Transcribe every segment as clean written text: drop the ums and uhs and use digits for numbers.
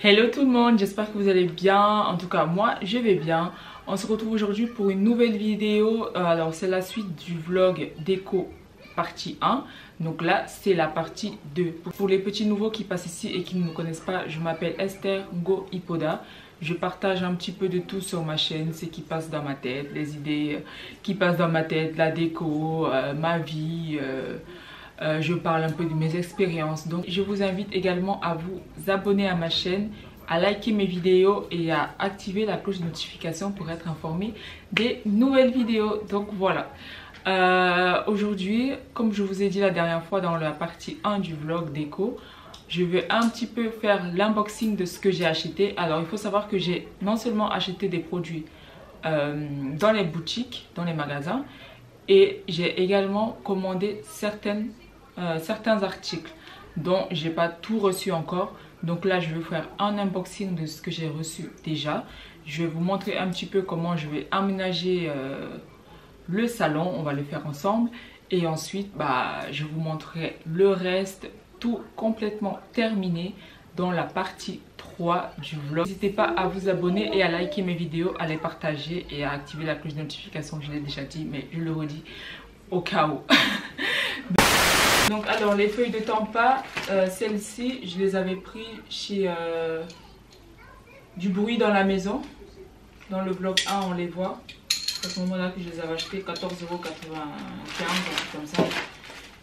Hello tout le monde, j'espère que vous allez bien. En tout cas moi je vais bien. On se retrouve aujourd'hui pour une nouvelle vidéo. Alors c'est la suite du vlog déco partie 1. Donc là c'est la partie 2. Pour les petits nouveaux qui passent ici et qui ne me connaissent pas, je m'appelle Esther Ngo Ipoda. Je partage un petit peu de tout sur ma chaîne, ce qui passe dans ma tête, les idées qui passent dans ma tête, la déco, ma vie. Je parle un peu de mes expériences. Donc je vous invite également à vous abonner à ma chaîne, à liker mes vidéos et à activer la cloche de notification pour être informé des nouvelles vidéos. Donc voilà. Aujourd'hui, comme je vous ai dit la dernière fois dans la partie 1 du vlog déco, je vais un petit peu faire l'unboxing de ce que j'ai acheté. Alors il faut savoir que j'ai non seulement acheté des produits dans les boutiques, dans les magasins, et j'ai également commandé certains articles dont j'ai pas tout reçu encore. Donc là je vais faire un unboxing de ce que j'ai reçu déjà. Je vais vous montrer un petit peu comment je vais aménager le salon. On va le faire ensemble et ensuite je vous montrerai le reste, tout complètement terminé dans la partie 3 du vlog. N'hésitez pas à vous abonner et à liker mes vidéos, à les partager et à activer la cloche de notification. Je l'ai déjà dit mais je le redis au cas où. Donc alors les feuilles de Tampa, celles-ci je les avais pris chez Du Bruit dans la maison. Dans le vlog 1 on les voit. C'est à ce moment là que je les avais achetées 14,95 €, comme ça.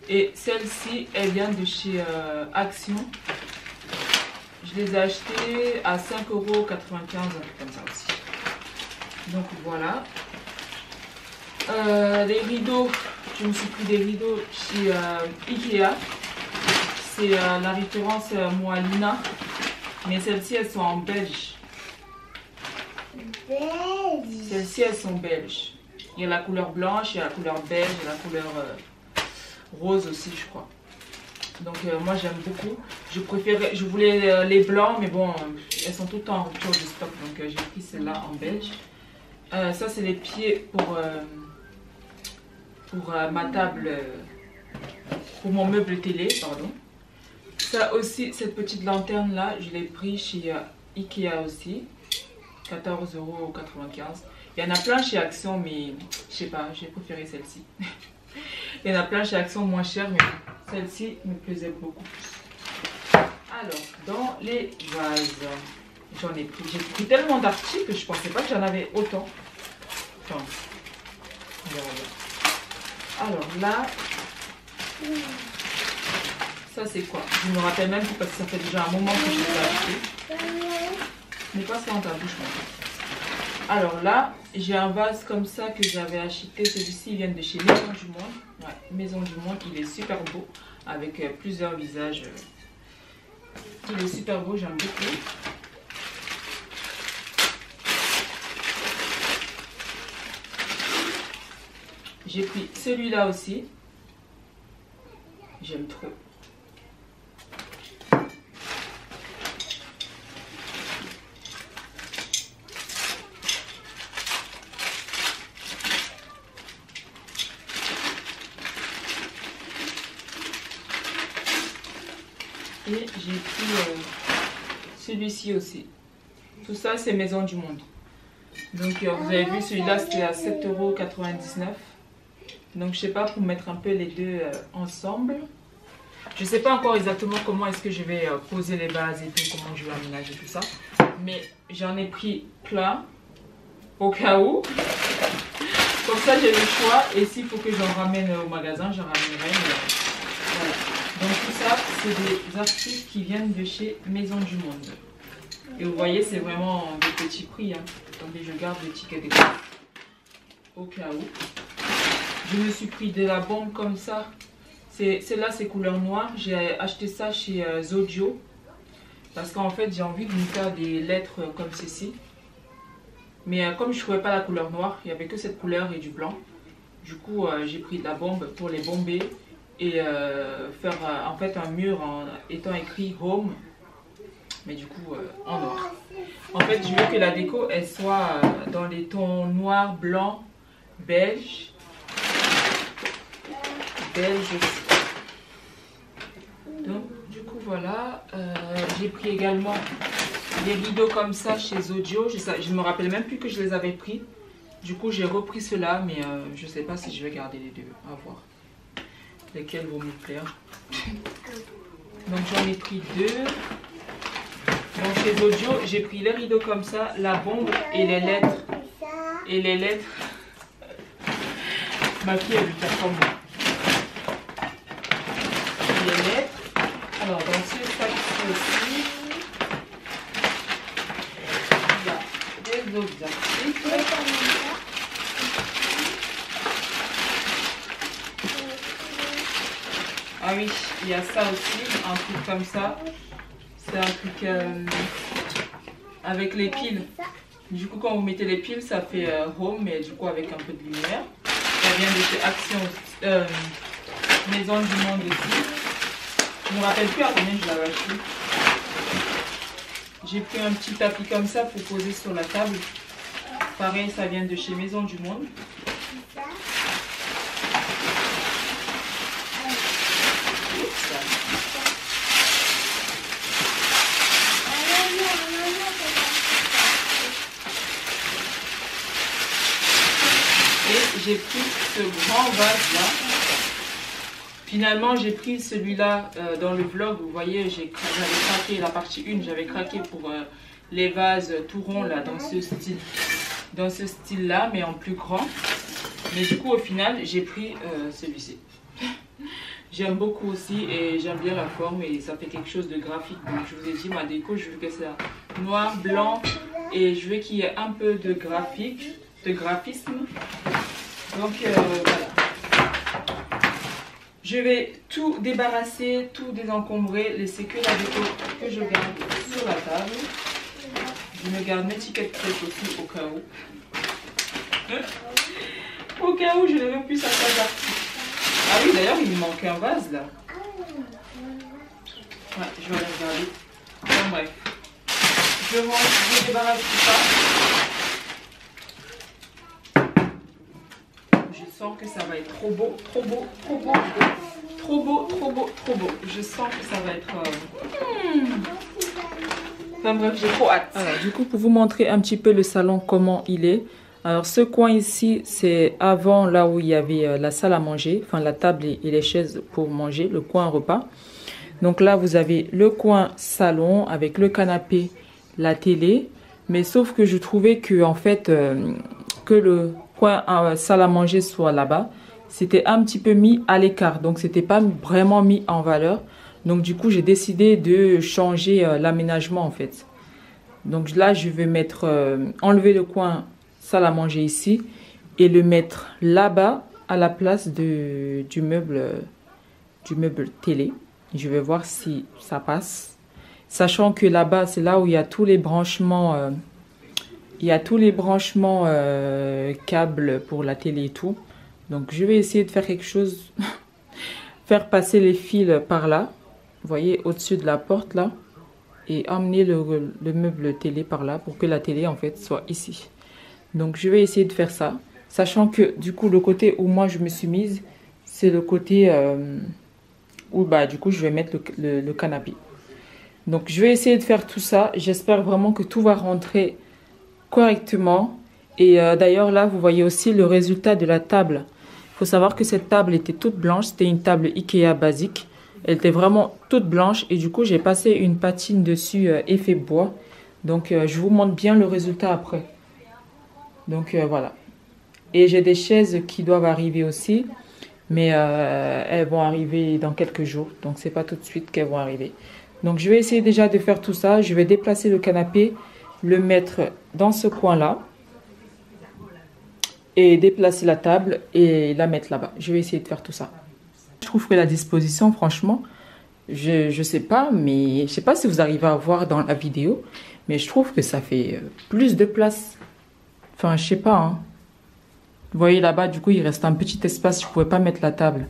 Et celle-ci elle vient de chez Action. Je les ai achetées à 5,95 €, comme ça aussi. Donc voilà. Les rideaux, je me suis pris des rideaux chez Ikea. C'est la référence Moalina. Mais celles-ci elles sont en belge. Celles-ci elles sont belges. Il y a la couleur blanche, il y a la couleur belge, il y a la couleur rose aussi je crois. Donc moi j'aime beaucoup. Je voulais les blancs mais bon elles sont tout le temps en rupture de stock. Donc j'ai pris celle-là en belge. Ça c'est les pieds pour ma table, pour mon meuble télé, pardon. Ça aussi, cette petite lanterne là, je l'ai pris chez Ikea aussi, 14,95 €. Il y en a plein chez Action, mais je sais pas, j'ai préféré celle-ci. Il y en a plein chez Action moins cher, mais celle-ci me plaisait beaucoup plus. Alors, dans les vases, j'en ai pris. J'ai pris tellement d'articles que je pensais pas que j'en avais autant. Enfin, voilà. Alors là, ça c'est quoi? Je me rappelle même plus parce que ça fait déjà un moment que je l'ai acheté. Mais pas ça dans ta bouche maintenant. Alors là, j'ai un vase comme ça que j'avais acheté. Celui-ci il vient de chez Maison du Monde. Ouais, Maison du Monde, il est super beau avec plusieurs visages. Il est super beau, j'aime beaucoup. J'ai pris celui-là aussi. J'aime trop. Et j'ai pris celui-ci aussi. Tout ça, c'est Maison du Monde. Donc, vous avez vu, celui-là, c'était à 7,99 €. Donc je sais pas, pour mettre un peu les deux ensemble. Je sais pas encore exactement comment est-ce que je vais poser les bases et tout, comment je vais aménager tout ça. Mais j'en ai pris plein au cas où. Comme ça j'ai le choix et s'il faut que j'en ramène au magasin, j'en ramènerai. Voilà. Donc tout ça c'est des articles qui viennent de chez Maison du Monde. Et vous voyez c'est vraiment des petits prix. Hein. Attendez, je garde le ticket des prix au cas où. Je me suis pris de la bombe comme ça. Celle-là, c'est couleur noire. J'ai acheté ça chez Zodio. Parce qu'en fait, j'ai envie de me faire des lettres comme ceci. Mais comme je ne trouvais pas la couleur noire, il n'y avait que cette couleur et du blanc. Du coup, j'ai pris de la bombe pour les bomber. Et faire en fait un mur en étant écrit Home. Mais du coup, en noir. En fait, je veux que la déco, elle soit dans les tons noir, blanc, beige. Belge aussi. Donc du coup voilà, j'ai pris également des rideaux comme ça chez Zodio. Je me rappelle même plus que je les avais pris. Du coup, j'ai repris ceux-là, mais je sais pas si je vais garder les deux. À voir lesquels vont me plaire. Donc j'en ai pris deux. Donc chez Zodio, j'ai pris les rideaux comme ça, la bombe et les lettres. Et les lettres. Ma fille, elle veut faire comme moi. Les lettres. Alors dans ce sac aussi, il y a des autres articles. Ah oui, il y a ça aussi, un truc comme ça. C'est un truc avec les piles. Du coup, quand vous mettez les piles, ça fait home, mais du coup avec un peu de lumière. Ça vient de chez Action Maison du Monde aussi. Je ne me rappelle plus à combien je l'avais acheté. J'ai pris un petit tapis comme ça pour poser sur la table. Pareil, ça vient de chez Maison du Monde. Et j'ai pris ce grand vase là. Finalement j'ai pris celui-là dans le vlog. Vous voyez, j'avais craqué la partie 1. J'avais craqué pour les vases tout ronds là, dans ce style là, mais en plus grand. Mais du coup au final j'ai pris celui-ci. J'aime beaucoup aussi et j'aime bien la forme et ça fait quelque chose de graphique. Donc je vous ai dit, ma déco, je veux que ça noir, blanc et je veux qu'il y ait un peu de graphisme. Donc voilà. Je vais tout débarrasser, tout désencombrer, laisser que la déco que je garde sur la table. Je me garde mes tickets de presse aussi au cas où. Au cas où je ne veux plus ça partie. Ah oui, d'ailleurs, il me manque un vase là. Ouais, je vais aller regarder. Bon, bref. Je débarrasse tout ça. Je sens que ça va être trop beau, trop beau, trop beau. Trop beau, trop beau, trop beau. Je sens que ça va être... Enfin bref, j'ai trop hâte. Alors, du coup, pour vous montrer un petit peu le salon, comment il est. Alors, ce coin ici, c'est avant là où il y avait la salle à manger, enfin la table et les chaises pour manger, le coin repas. Donc là, vous avez le coin salon avec le canapé, la télé. Mais sauf que je trouvais que, en fait, que le coin salle à manger soit là-bas, c'était un petit peu mis à l'écart. Donc, c'était pas vraiment mis en valeur. Donc, du coup, j'ai décidé de changer l'aménagement, en fait. Donc là, je vais mettre, enlever le coin salle à manger ici et le mettre là-bas à la place du meuble télé. Je vais voir si ça passe, sachant que là-bas c'est là où il y a tous les branchements câbles pour la télé et tout. Donc je vais essayer de faire quelque chose faire passer les fils par là, vous voyez, au-dessus de la porte là, et emmener le meuble télé par là pour que la télé en fait soit ici. Donc je vais essayer de faire ça, sachant que du coup le côté où moi je me suis mise, c'est le côté où bah du coup je vais mettre le canapé. Donc je vais essayer de faire tout ça. J'espère vraiment que tout va rentrer correctement. Et d'ailleurs là vous voyez aussi le résultat de la table. Il faut savoir que cette table était toute blanche, c'était une table Ikea basique. Elle était vraiment toute blanche et du coup j'ai passé une patine dessus effet bois. Donc je vous montre bien le résultat après. Donc voilà. Et j'ai des chaises qui doivent arriver aussi. Mais elles vont arriver dans quelques jours. Donc c'est pas tout de suite qu'elles vont arriver. Donc je vais essayer déjà de faire tout ça. Je vais déplacer le canapé. Le mettre dans ce coin là. Et déplacer la table. Et la mettre là-bas. Je vais essayer de faire tout ça. Je trouve que la disposition franchement. Je sais pas. Mais je sais pas si vous arrivez à voir dans la vidéo. Mais je trouve que ça fait plus de place. Enfin, je sais pas, hein. Vous voyez là-bas, du coup, il reste un petit espace. Je ne pouvais pas mettre la table.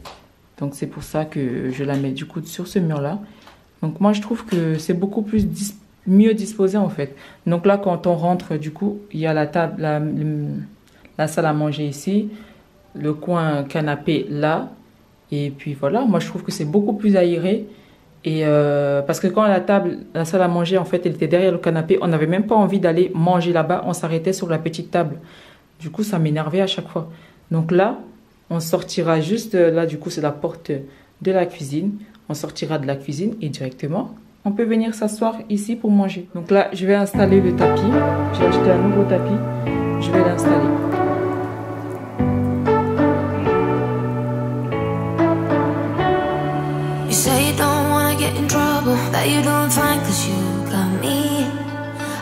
Donc, c'est pour ça que je la mets du coup sur ce mur-là. Donc, moi, je trouve que c'est beaucoup plus mieux disposé, en fait. Donc là, quand on rentre, du coup, il y a la table, la salle à manger ici. Le coin canapé là. Et puis, voilà. Moi, je trouve que c'est beaucoup plus aéré. Et parce que quand la salle à manger, en fait, elle était derrière le canapé, on n'avait même pas envie d'aller manger là-bas. On s'arrêtait sur la petite table. Du coup, ça m'énervait à chaque fois. Donc là, on sortira juste, là, du coup, c'est la porte de la cuisine. On sortira de la cuisine et directement, on peut venir s'asseoir ici pour manger. Donc là, je vais installer le tapis. J'ai acheté un nouveau tapis. Je vais l'installer. You say you don't wanna get in trouble, that you're doing fine cause you got me.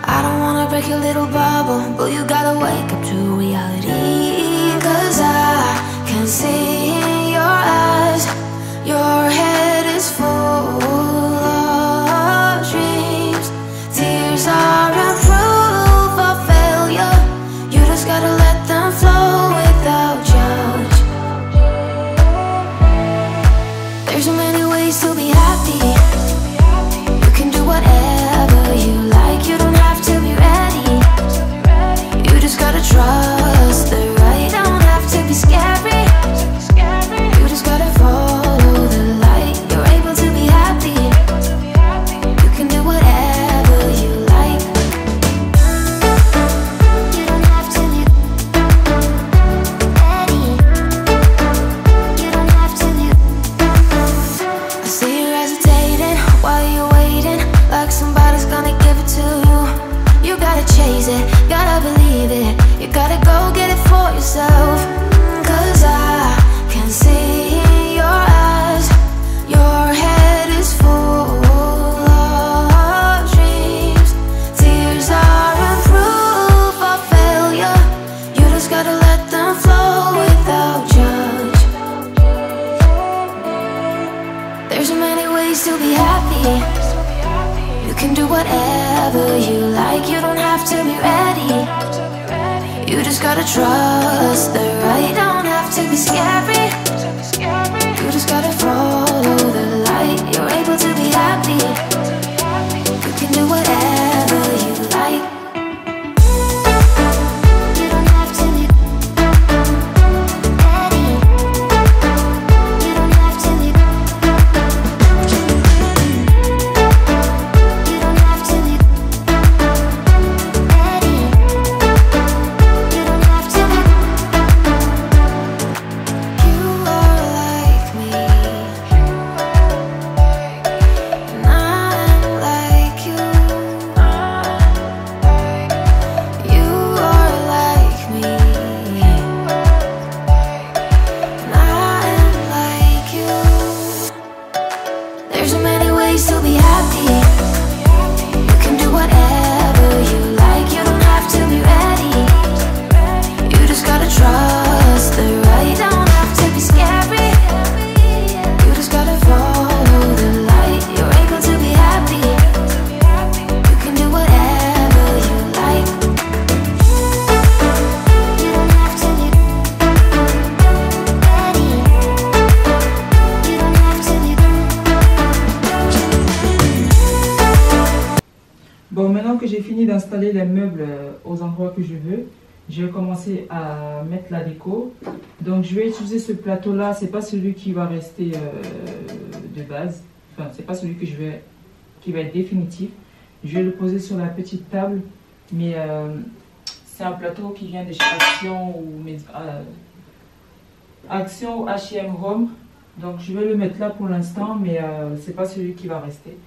I don't wanna break your little bubble, but you gotta wake up to reality. Cause I can see in your eyes, your head is full of dreams. Tears are a proof of failure, you just gotta let them flow without judge. There's so many ways to be happy, you can do whatever you like, you don't have to be ready, you just gotta trust the right, don't have to be scary, you just gotta follow the light, you're able to be happy, you can do whatever you like, you don't have to be ready, you don't have to be. I see you hesitating while you're waiting, like somebody's gonna give it to you. You gotta chase it, gotta believe it, you gotta go get it for yourself. Cause I can see in your eyes, your head is full of dreams. Tears are a proof of failure, you just gotta let them flow without judge. There's so many ways to be happy, you can do whatever you like, you don't have to be ready, you just gotta trust the right, don't have to be scary, you just gotta follow the light, you're able to be happy, you can do whatever you like, you don't have to be ready, you don't have to be. You don't have to be ready, you don't have to be. You are like me, and I'm like you. You are like me, and I'm like you. There's so many ways to be happy, you can do whatever you like, you don't have to be ready, you just gotta trust the right, don't have to be scary, you just gotta follow the light, you're able to be happy, you can do whatever you like, you don't have to be ready, you don't have to be. Bon, maintenant que j'ai fini d'installer les meubles aux endroits que je veux, je vais commencer à mettre la déco. Donc je vais utiliser ce plateau là, c'est pas celui qui va rester de base, enfin c'est pas celui qui va être définitif. Je vais le poser sur la petite table, mais c'est un plateau qui vient de chez Action ou H&M Home. Donc je vais le mettre là pour l'instant, mais c'est pas celui qui va rester.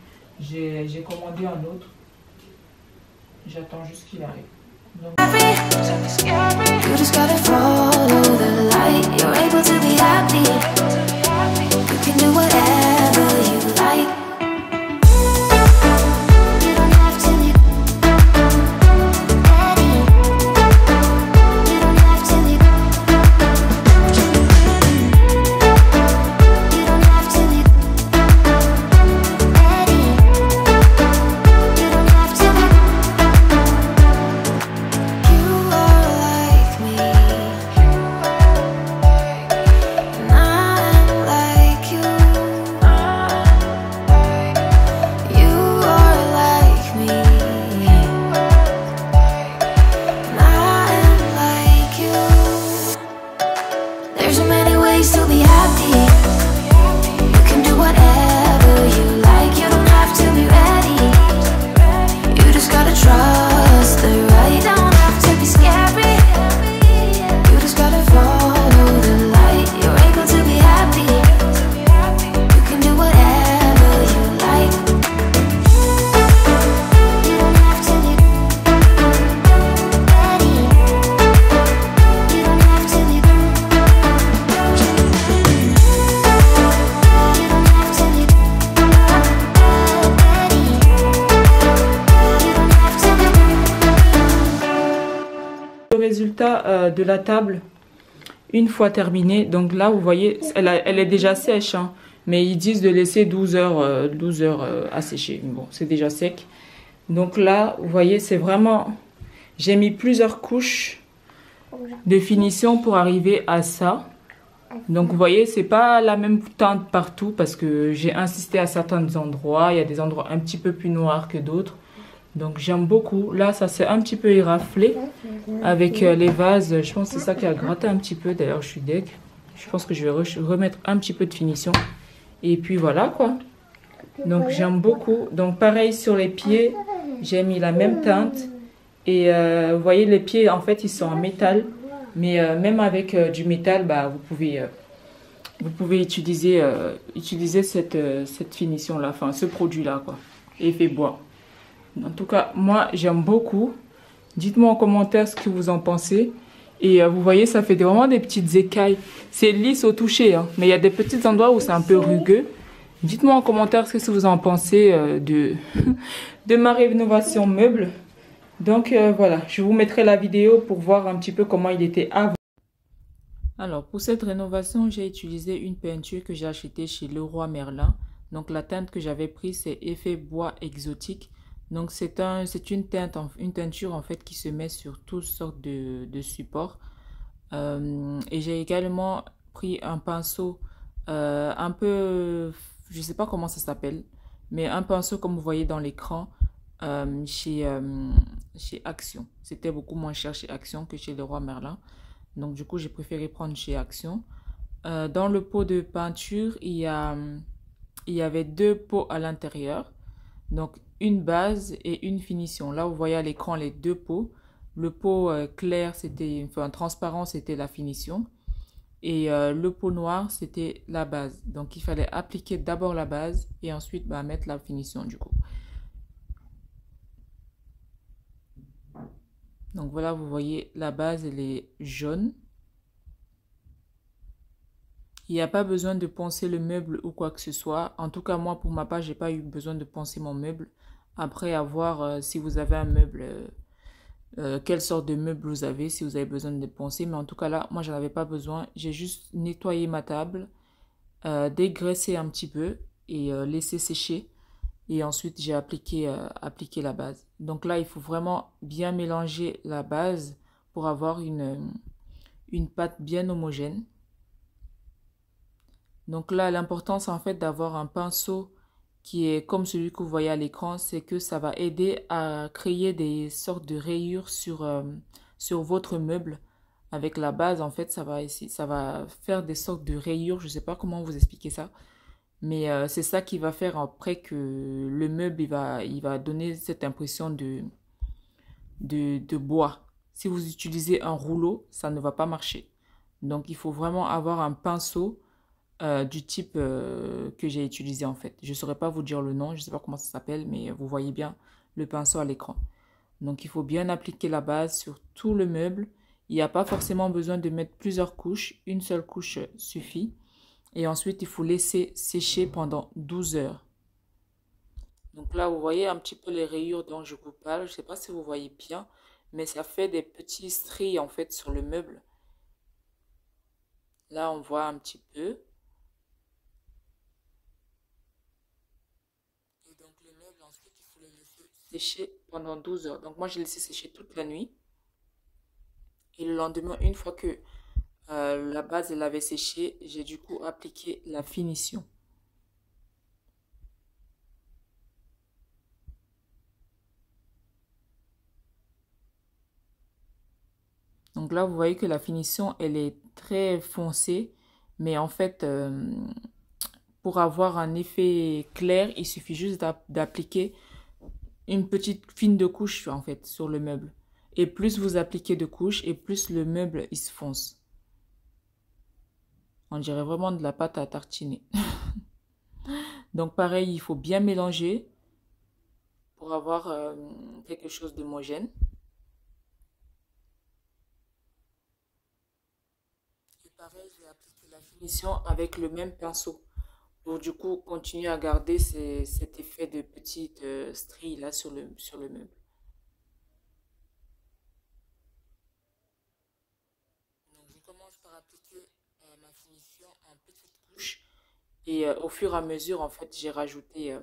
J'ai commandé un autre. J'attends juste qu'il arrive. Donc... You just gotta follow the light, you're able to be happy, you can do whatever you like, you don't have to be ready, you don't have to be, you don't have to be ready, you don't have to be. You are like me, and I'm like you. résultat de la table une fois terminée. Donc là, vous voyez, elle est déjà sèche, hein, mais ils disent de laisser 12 heures à sécher. Bon, c'est déjà sec. Donc là, vous voyez, c'est vraiment... J'ai mis plusieurs couches de finition pour arriver à ça. Donc vous voyez, c'est pas la même teinte partout parce que j'ai insisté à certains endroits. Il y a des endroits un petit peu plus noirs que d'autres. Donc j'aime beaucoup. Là, ça s'est un petit peu éraflé avec les vases. Je pense que c'est ça qui a gratté un petit peu. D'ailleurs, je suis deg. Je pense que je vais remettre un petit peu de finition. Et puis voilà quoi. Donc j'aime beaucoup. Donc pareil sur les pieds, j'ai mis la même teinte. Et vous voyez, les pieds, en fait, ils sont en métal. Mais même avec du métal, bah, vous pouvez utiliser cette finition-là, enfin ce produit-là, quoi. Effet bois. En tout cas, moi, j'aime beaucoup. Dites-moi en commentaire ce que vous en pensez. Et vous voyez, ça fait vraiment des petites écailles. C'est lisse au toucher, hein, mais il y a des petits endroits où c'est un peu rugueux. Dites-moi en commentaire ce que vous en pensez de ma rénovation meuble. Donc voilà, je vous mettrai la vidéo pour voir un petit peu comment il était avant. Alors pour cette rénovation, j'ai utilisé une peinture que j'ai achetée chez Leroy Merlin. Donc la teinte que j'avais prise, c'est Effet Bois Exotique. Donc c'est une teinture en fait qui se met sur toutes sortes de supports. Et j'ai également pris un pinceau un peu, je ne sais pas comment ça s'appelle, mais un pinceau comme vous voyez dans l'écran. Chez Action. C'était beaucoup moins cher chez Action que chez Leroy Merlin. Donc du coup, j'ai préféré prendre chez Action. Dans le pot de peinture, il y avait deux pots à l'intérieur. Donc une base et une finition. Là, vous voyez à l'écran les deux pots. Le pot clair, enfin transparent, c'était la finition. Et le pot noir, c'était la base. Donc il fallait appliquer d'abord la base et ensuite mettre la finition du coup. Donc voilà, vous voyez, la base, elle est jaune. Il n'y a pas besoin de poncer le meuble ou quoi que ce soit. En tout cas, moi, pour ma part, j'ai pas eu besoin de poncer mon meuble. Après, à voir si vous avez un meuble, quelle sorte de meuble vous avez, si vous avez besoin de poncer. Mais en tout cas, là, moi, j'en avais pas besoin. J'ai juste nettoyé ma table, dégraissé un petit peu et laissé sécher. Et ensuite, j'ai appliqué la base. Donc là, il faut vraiment bien mélanger la base pour avoir une pâte bien homogène. Donc là, l'importance en fait d'avoir un pinceau qui est comme celui que vous voyez à l'écran, c'est que ça va aider à créer des sortes de rayures sur votre meuble. Avec la base, en fait, ça va faire des sortes de rayures. Je ne sais pas comment vous expliquer ça. Mais c'est ça qui va faire après que le meuble, il va donner cette impression de bois. Si vous utilisez un rouleau, ça ne va pas marcher. Donc, il faut vraiment avoir un pinceau du type que j'ai utilisé en fait. Je ne saurais pas vous dire le nom, je ne sais pas comment ça s'appelle, mais vous voyez bien le pinceau à l'écran. Donc, il faut bien appliquer la base sur tout le meuble. Il n'y a pas forcément besoin de mettre plusieurs couches. Une seule couche suffit. Et ensuite, il faut laisser sécher pendant 12 heures. Donc là, vous voyez un petit peu les rayures dont je vous parle. Je ne sais pas si vous voyez bien, mais ça fait des petits stries en fait sur le meuble. Là, on voit un petit peu. Et donc le meuble, ensuite, il faut le laisser sécher pendant 12 heures. Donc moi, j'ai laissé sécher toute la nuit. Et le lendemain, une fois que la base elle avait séché, j'ai du coup appliqué la finition. Donc là, vous voyez que la finition, elle est très foncée. Mais en fait, pour avoir un effet clair, il suffit juste d'appliquer une petite fine de couche en fait sur le meuble. Et plus vous appliquez de couches, et plus le meuble il se fonce. On dirait vraiment de la pâte à tartiner. Donc pareil, il faut bien mélanger pour avoir quelque chose d'homogène. Et pareil, je vais appliquer la finition avec le même pinceau. Pour du coup continuer à garder cet effet de petite stries là sur le meuble. Et au fur et à mesure, en fait, j'ai rajouté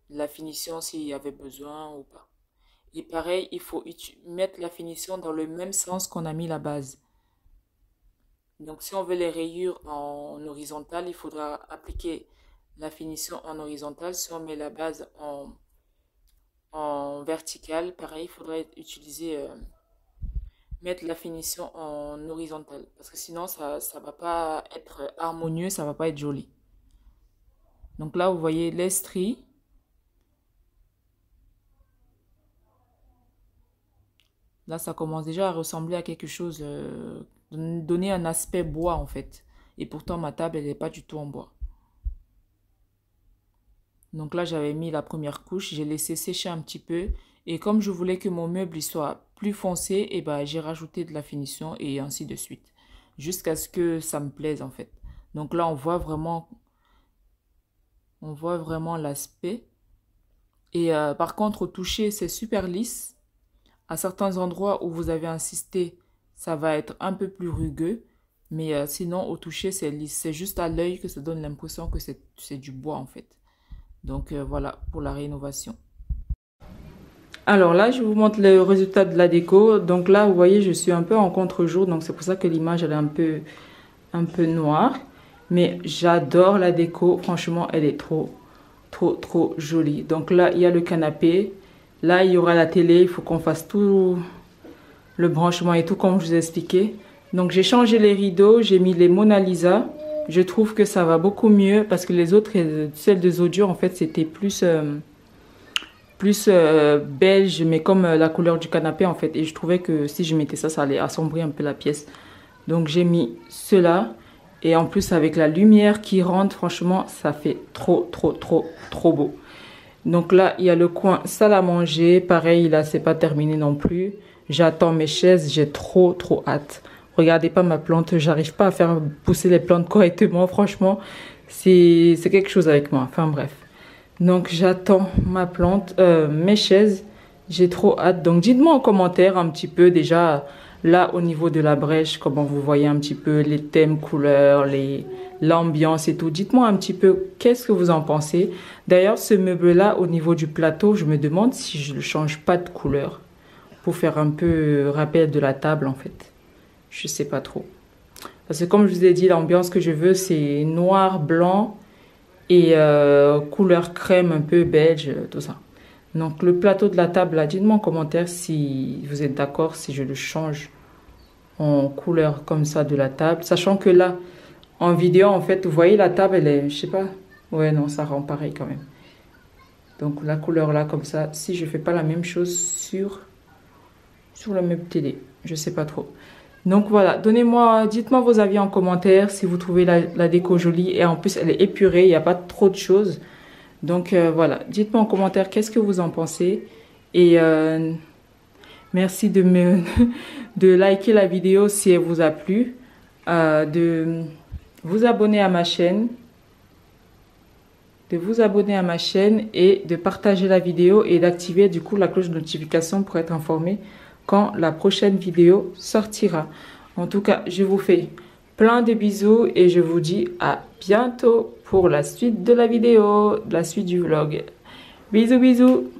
la finition s'il y avait besoin ou pas. Et pareil, il faut mettre la finition dans le même sens qu'on a mis la base. Donc si on veut les rayures en horizontal, il faudra appliquer la finition en horizontal. Si on met la base en vertical, pareil, il faudrait mettre la finition en horizontal. Parce que sinon, ça va pas être harmonieux, ça va pas être joli. Donc là, vous voyez les stries. Là, ça commence déjà à ressembler à quelque chose, donner un aspect bois en fait. Et pourtant, ma table, elle n'est pas du tout en bois. Donc là, j'avais mis la première couche, j'ai laissé sécher un petit peu. Et comme je voulais que mon meuble il soit plus foncé, et ben, j'ai rajouté de la finition et ainsi de suite. Jusqu'à ce que ça me plaise en fait. Donc là, on voit vraiment l'aspect. Et par contre, au toucher, c'est super lisse. À certains endroits où vous avez insisté, ça va être un peu plus rugueux. Mais sinon, au toucher, c'est lisse. C'est juste à l'œil que ça donne l'impression que c'est du bois, en fait. Donc, voilà pour la rénovation. Alors là, je vous montre le résultat de la déco. Donc là, vous voyez, je suis un peu en contre-jour. Donc, c'est pour ça que l'image, elle est un peu noire. Mais j'adore la déco. Franchement, elle est trop jolie. Donc là, il y a le canapé. Là, il y aura la télé. Il faut qu'on fasse tout le branchement et tout comme je vous ai expliqué. Donc, j'ai changé les rideaux. J'ai mis les Mona Lisa. Je trouve que ça va beaucoup mieux parce que les autres, celles de Zodio, en fait, c'était plus beige, mais comme la couleur du canapé, en fait. Et je trouvais que si je mettais ça, ça allait assombrir un peu la pièce. Donc, j'ai mis cela. Et en plus, avec la lumière qui rentre, franchement, ça fait trop beau. Donc là, il y a le coin salle à manger. Pareil, là, c'est pas terminé non plus. J'attends mes chaises. J'ai trop hâte. Regardez pas ma plante. J'arrive pas à faire pousser les plantes correctement. Franchement, c'est quelque chose avec moi. Enfin, bref. Donc, j'attends ma plante, mes chaises. J'ai trop hâte. Donc, dites-moi en commentaire un petit peu déjà... Là, au niveau de la brèche, comment vous voyez un petit peu les thèmes, couleurs, l'ambiance et tout. Dites-moi un petit peu qu'est-ce que vous en pensez. D'ailleurs, ce meuble-là, au niveau du plateau, je me demande si je ne change pas de couleur. Pour faire un peu rappel de la table, en fait. Je ne sais pas trop. Parce que comme je vous ai dit, l'ambiance que je veux, c'est noir, blanc et couleur crème, un peu beige, tout ça. Donc, le plateau de la table, là, dites-moi en commentaire si vous êtes d'accord, si je le change en couleur comme ça de la table. Sachant que là, en vidéo, en fait, vous voyez la table, elle est, je sais pas. Ouais, non, ça rend pareil quand même. Donc, la couleur là, comme ça, si je fais pas la même chose sur le meuble télé. Je sais pas trop. Donc, voilà. Dites-moi vos avis en commentaire si vous trouvez la déco jolie. Et en plus, elle est épurée, il n'y a pas trop de choses. Donc, voilà. Dites-moi en commentaire qu'est-ce que vous en pensez. Et... merci de liker la vidéo si elle vous a plu, de vous abonner à ma chaîne, et de partager la vidéo et d'activer du coup la cloche de notification pour être informé quand la prochaine vidéo sortira. En tout cas, je vous fais plein de bisous et je vous dis à bientôt pour la suite de la vidéo, la suite du vlog. Bisous.